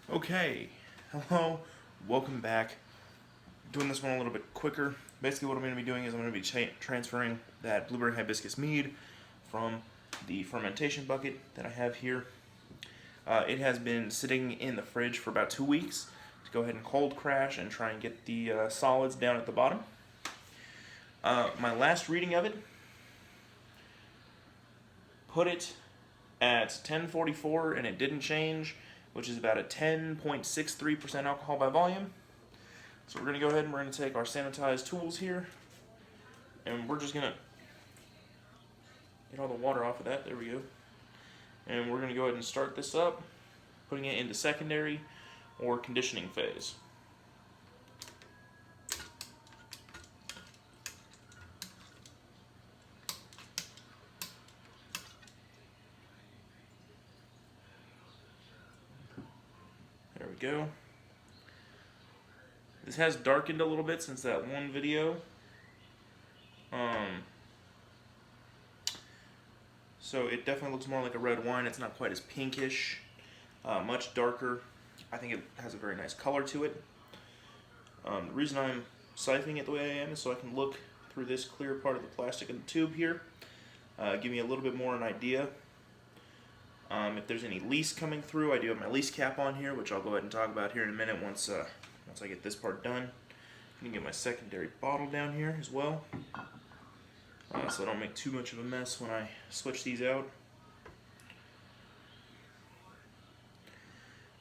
Okay, hello, welcome back. Doing this one a little bit quicker. Basically what I'm going to be doing is I'm going to be transferring that Blueberry Hibiscus mead from the fermentation bucket that I have here. It has been sitting in the fridge for about 2 weeks to go ahead and cold crash and try and get the solids down at the bottom. My last reading of it put it at 1044 and it didn't change, which is about a 10.63% alcohol by volume. So we're going to go ahead and we're going to take our sanitized tools here, and we're just going to get all the water off of that. There we go. And we're going to go ahead and start this up, putting it into secondary or conditioning phase. There we go. This has darkened a little bit since that one video. So it definitely looks more like a red wine. It's not quite as pinkish, much darker. I think it has a very nice color to it. The reason I'm siphoning it the way I am is so I can look through this clear part of the plastic in the tube here, give me a little bit more an idea. If there's any lease coming through, I do have my lease cap on here, which I'll go ahead and talk about here in a minute once I get this part done. I'm going to get my secondary bottle down here as well, so I don't make too much of a mess when I switch these out.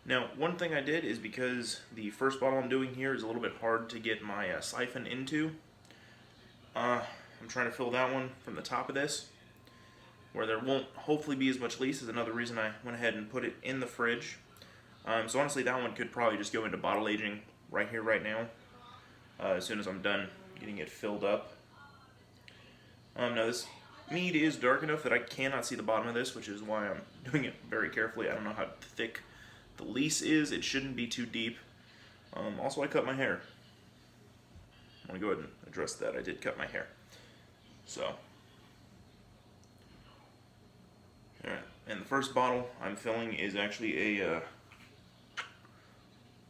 Now, one thing I did is because the first bottle I'm doing here is a little bit hard to get my siphon into, I'm trying to fill that one from the top of this, where there won't hopefully be as much lease. Is another reason I went ahead and put it in the fridge. So honestly, that one could probably just go into bottle aging right here, right now, as soon as I'm done getting it filled up. Now this mead is dark enough that I cannot see the bottom of this, which is why I'm doing it very carefully. I don't know how thick the lease is. It shouldn't be too deep. Also, I cut my hair. I'm going to go ahead and address that. I did cut my hair. So, alright, and the first bottle I'm filling is actually a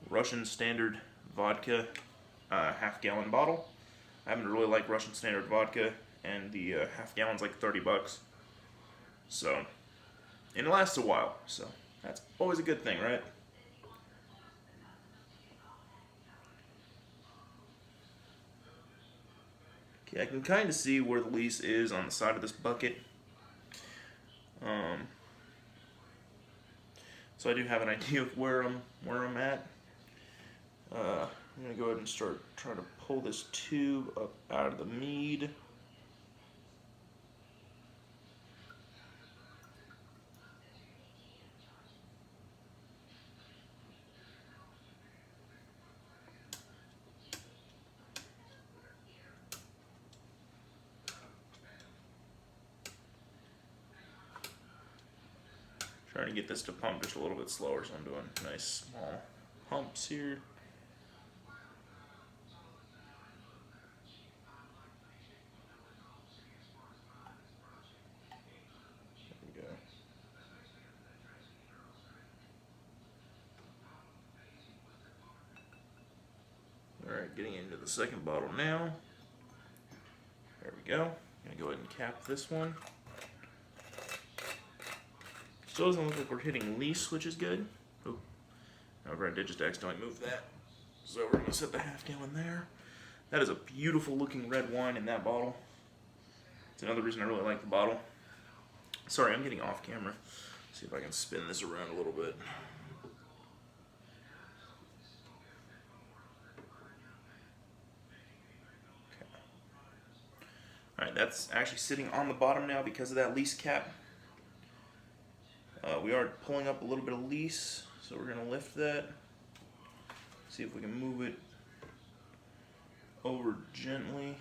Russian Standard vodka half-gallon bottle. I happen to really like Russian Standard vodka, and the half gallon's like 30 bucks. So, and it lasts a while, so that's always a good thing, right? Okay, I can kind of see where the lease is on the side of this bucket. So I do have an idea of where I'm at. I'm gonna go ahead and start trying to pull this tube up out of the mead. Trying to get this to pump just a little bit slower, so I'm doing nice small pumps here. There we go. Alright, getting into the second bottle now. There we go. I'm going to go ahead and cap this one. Still doesn't look like we're hitting lease, which is good. Oh, however, I did just accidentally move that. So we're going to set the half gallon there. That is a beautiful looking red wine in that bottle. It's another reason I really like the bottle. Sorry, I'm getting off camera. See if I can spin this around a little bit. Okay. Alright, that's actually sitting on the bottom now because of that lease cap. We are pulling up a little bit of lease, so we're going to lift that. See if we can move it over gently.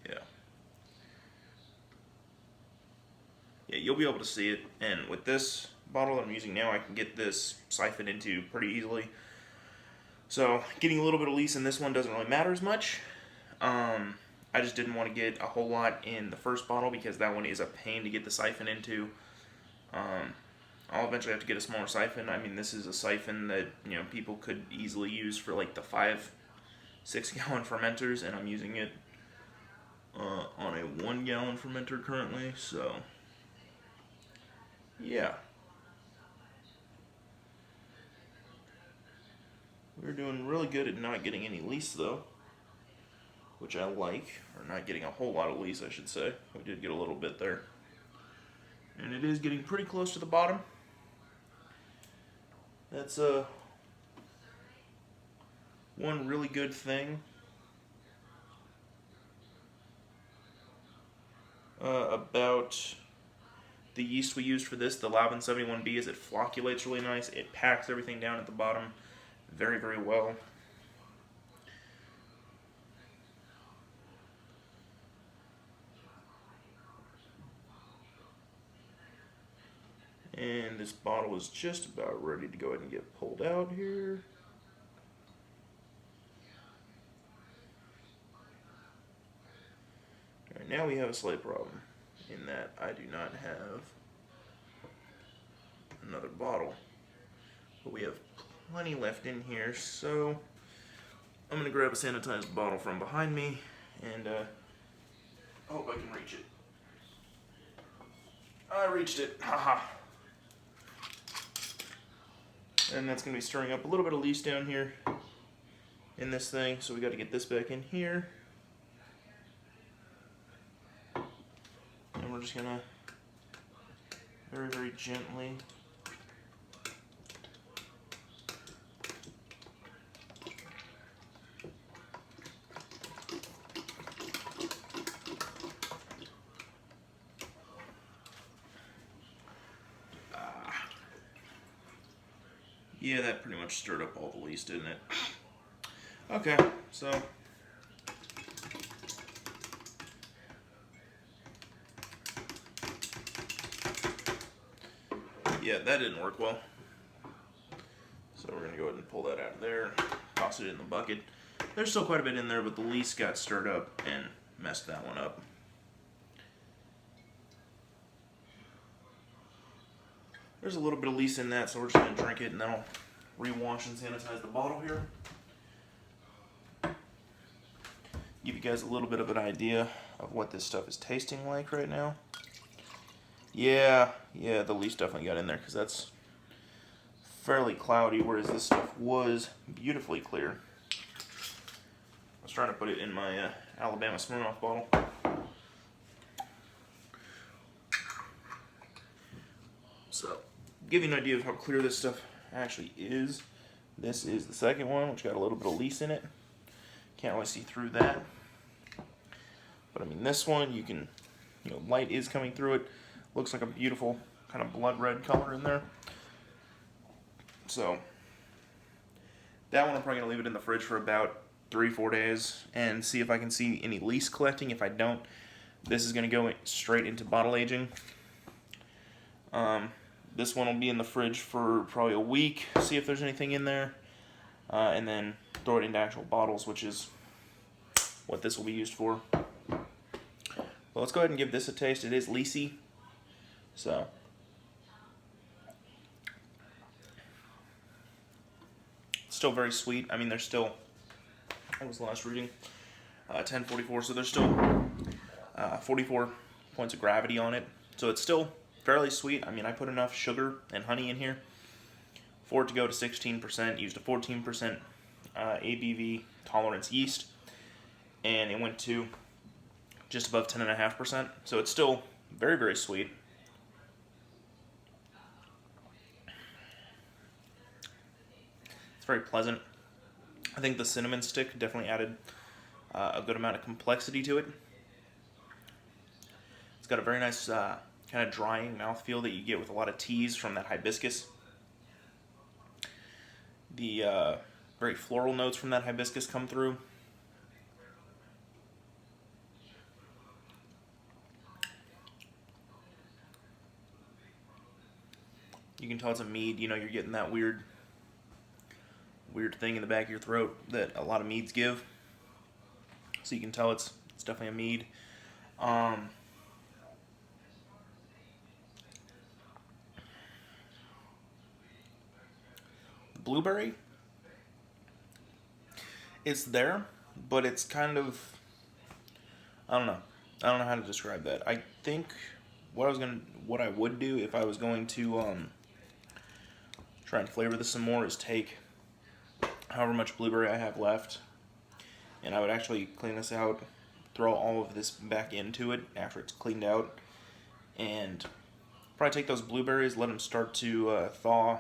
Yeah. Yeah, you'll be able to see it, and with this bottle that I'm using now, I can get this siphoned into pretty easily. So, getting a little bit of lease in this one doesn't really matter as much. I just didn't want to get a whole lot in the first bottle because that one is a pain to get the siphon into. I'll eventually have to get a smaller siphon. I mean, this is a siphon that, you know, people could easily use for like the 5-6 gallon fermenters, and I'm using it on a 1 gallon fermenter currently, so yeah. We're doing really good at not getting any lease though, which I like, or not getting a whole lot of lease, I should say. We did get a little bit there. And it is getting pretty close to the bottom. That's one really good thing about the yeast we used for this, the Lavin 71B, is it flocculates really nice. It packs everything down at the bottom very, very well. And this bottle is just about ready to go ahead and get pulled out here. Alright, now we have a slight problem in that I do not have another bottle. But we have plenty left in here, so I'm going to grab a sanitized bottle from behind me and hope I can reach it. I reached it. Haha. And that's going to be stirring up a little bit of least down here in this thing, so we got to get this back in here. And we're just going to very, very gently yeah, that pretty much stirred up all the least, didn't it? Okay, so yeah, that didn't work well. So we're gonna go ahead and pull that out of there, toss it in the bucket. There's still quite a bit in there, but the least got stirred up and messed that one up. There's a little bit of least in that, so we're just going to drink it and then I'll rewash and sanitize the bottle here. Give you guys a little bit of an idea of what this stuff is tasting like right now. Yeah, the least definitely got in there because that's fairly cloudy, whereas this stuff was beautifully clear. I was trying to put it in my Alabama Smirnoff bottle. So, give you an idea of how clear this stuff actually is. This is the second one, which got a little bit of lease in it. Can't really see through that. But I mean, this one, you can, light is coming through it. Looks like a beautiful kind of blood red color in there. So, that one I'm probably going to leave it in the fridge for about 3-4 days and see if I can see any lease collecting. If I don't, this is going to go straight into bottle aging. This one will be in the fridge for probably a week, see if there's anything in there, and then throw it into actual bottles, which is what this will be used for. Well, let's go ahead and give this a taste. It is leasy, so. It's still very sweet. I mean, there's still, what was the last reading? 1044, so there's still 44 points of gravity on it. So it's still fairly sweet. I mean, I put enough sugar and honey in here for it to go to 16%. Used a 14% ABV tolerance yeast, and it went to just above 10.5%. So it's still very, very sweet. It's very pleasant. I think the cinnamon stick definitely added a good amount of complexity to it. It's got a very nice kind of drying mouthfeel that you get with a lot of teas from that hibiscus. The very floral notes from that hibiscus come through. You can tell it's a mead. You're getting that weird thing in the back of your throat that a lot of meads give. So you can tell it's It's definitely a mead. Blueberry, it's there, but it's kind of, I don't know. I don't know how to describe that. I think what I would do if I was going to try and flavor this some more is take however much blueberry I have left, and I would actually clean this out, throw all of this back into it after it's cleaned out, and probably take those blueberries, let them start to thaw,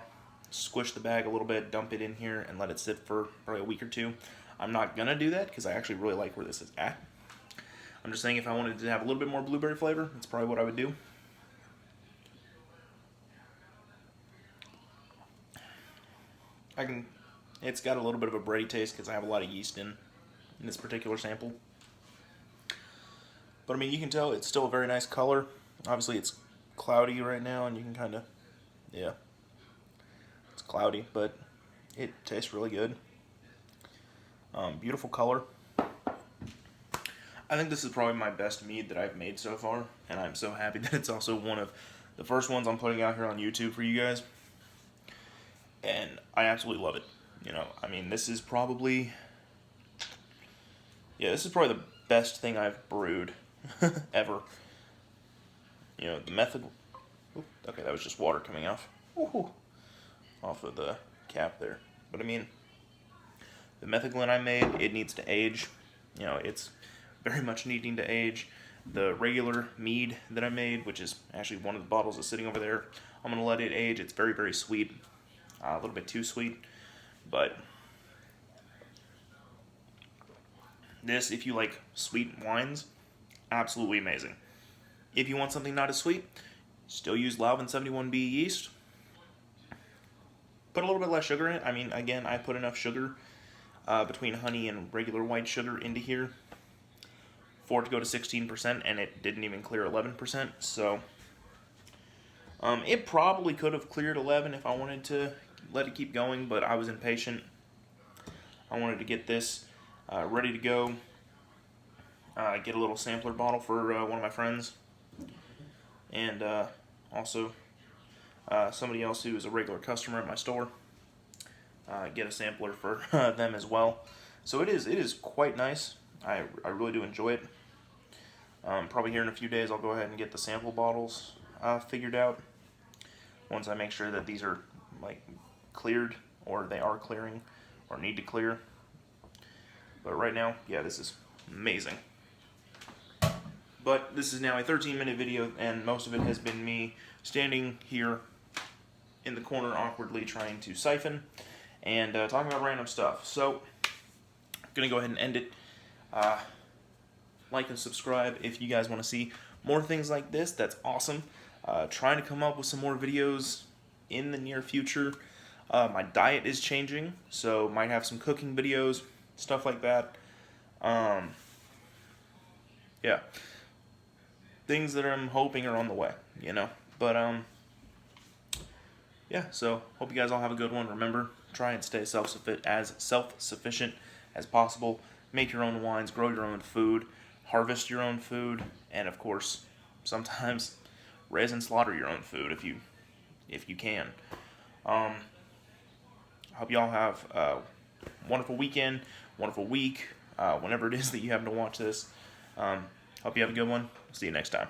squish the bag a little bit, dump it in here, and let it sit for probably a week or two. I'm not gonna do that because I actually really like where this is at. I'm just saying if I wanted to have a little bit more blueberry flavor, that's probably what I would do. It's got a little bit of a bready taste because I have a lot of yeast in this particular sample. But I mean, you can tell it's still a very nice color. Obviously it's cloudy right now and you can kind of, yeah, it's cloudy, but it tastes really good. Beautiful color. I think this is probably my best mead that I've made so far, and I'm so happy that it's also one of the first ones I'm putting out here on YouTube for you guys. And I absolutely love it. You know, I mean, this is probably the best thing I've brewed ever. You know, the method. Okay, that was just water coming off. Off of the cap there. But I mean, the metheglin I made, it needs to age. You know, it's very much needing to age. The regular mead that I made, which is actually one of the bottles that's sitting over there, I'm going to let it age. It's very, very sweet. A little bit too sweet. But this, if you like sweet wines, absolutely amazing. If you want something not as sweet, still use Lalvin 71B yeast. Put a little bit less sugar in it. I mean, again, I put enough sugar between honey and regular white sugar into here for it to go to 16%, and it didn't even clear 11%. So it probably could have cleared 11 if I wanted to let it keep going, but I was impatient. I wanted to get this ready to go. Get a little sampler bottle for one of my friends, and also somebody else who is a regular customer at my store. Get a sampler for them as well. So it is quite nice. I really do enjoy it. Probably here in a few days I'll go ahead and get the sample bottles figured out. Once I make sure that these are like cleared, or they are clearing, or need to clear. But right now, yeah, this is amazing. But this is now a 13-minute video, and most of it has been me standing here in the corner awkwardly trying to siphon and talking about random stuff. So I'm gonna go ahead and end it. Like and subscribe if you guys want to see more things like this. That's awesome. Trying to come up with some more videos in the near future. My diet is changing, so might have some cooking videos, stuff like that. Yeah, things that I'm hoping are on the way, you know. But yeah, so hope you guys all have a good one. Remember, try and stay self-sufficient as possible. Make your own wines, grow your own food, harvest your own food, and of course, sometimes raise and slaughter your own food if you can. Hope y'all have a wonderful weekend, wonderful week, whenever it is that you happen to watch this. Hope you have a good one. See you next time.